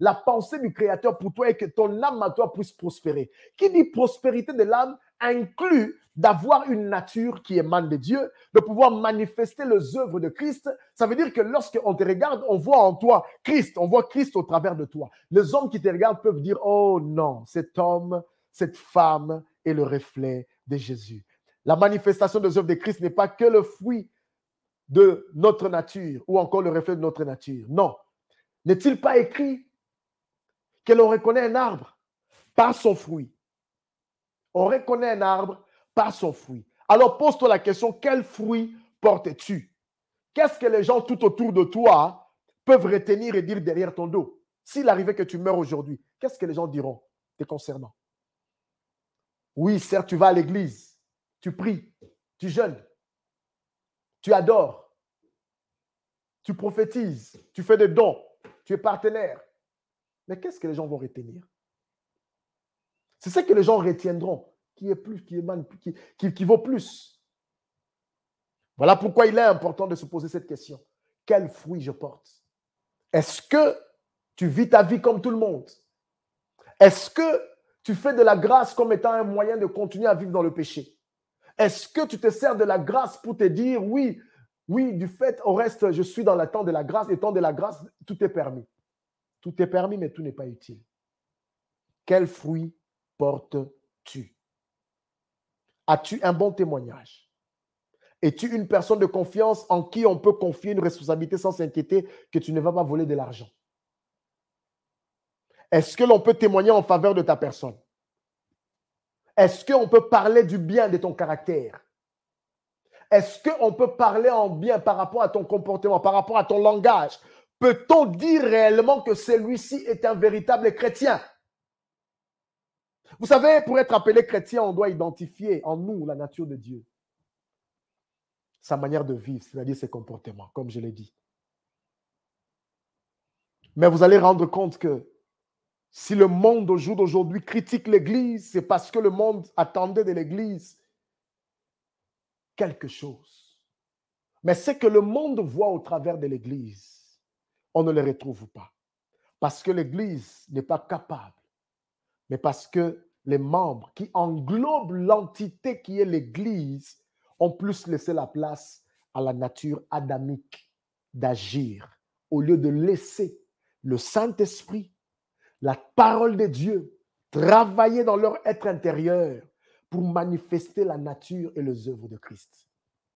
la pensée du Créateur pour toi est que ton âme à toi puisse prospérer. Qui dit prospérité de l'âme inclut d'avoir une nature qui émane de Dieu, de pouvoir manifester les œuvres de Christ. Ça veut dire que lorsqu'on te regarde, on voit en toi Christ, on voit Christ au travers de toi. Les hommes qui te regardent peuvent dire, oh non, cet homme, cette femme est le reflet de Jésus. La manifestation des œuvres de Christ n'est pas que le fruit de notre nature ou encore le reflet de notre nature. Non. N'est-il pas écrit que l'on reconnaît un arbre par son fruit? On reconnaît un arbre par son fruit. Alors pose-toi la question, quel fruit portes-tu? Qu'est-ce que les gens tout autour de toi peuvent retenir et dire derrière ton dos? S'il arrivait que tu meurs aujourd'hui, qu'est-ce que les gens diront te concernant? Oui, certes, tu vas à l'église, tu pries, tu jeûnes, tu adores, tu prophétises, tu fais des dons, tu es partenaire. Mais qu'est-ce que les gens vont retenir? C'est ce que les gens retiendront, qui est plus, qui vaut plus. Voilà pourquoi il est important de se poser cette question. Quel fruit je porte? Est-ce que tu vis ta vie comme tout le monde? Est-ce que tu fais de la grâce comme étant un moyen de continuer à vivre dans le péché? Est-ce que tu te sers de la grâce pour te dire, oui, du fait, au reste, je suis dans l'attente de la grâce, et tant de la grâce, tout est permis. Tout est permis, mais tout n'est pas utile. Quel fruit portes-tu? As-tu un bon témoignage? Es-tu une personne de confiance en qui on peut confier une responsabilité sans s'inquiéter que tu ne vas pas voler de l'argent? Est-ce que l'on peut témoigner en faveur de ta personne? Est-ce qu'on peut parler du bien de ton caractère? Est-ce qu'on peut parler en bien par rapport à ton comportement, par rapport à ton langage? Peut-on dire réellement que celui-ci est un véritable chrétien? Vous savez, pour être appelé chrétien, on doit identifier en nous la nature de Dieu. Sa manière de vivre, c'est-à-dire ses comportements, comme je l'ai dit. Mais vous allez rendre compte que si le monde au jour d'aujourd'hui critique l'Église, c'est parce que le monde attendait de l'Église quelque chose. Mais ce que le monde voit au travers de l'Église, on ne le retrouve pas. Parce que l'Église n'est pas capable, mais parce que les membres qui englobent l'entité qui est l'Église ont plus laissé la place à la nature adamique d'agir au lieu de laisser le Saint-Esprit, la parole de Dieu, travailler dans leur être intérieur pour manifester la nature et les œuvres de Christ.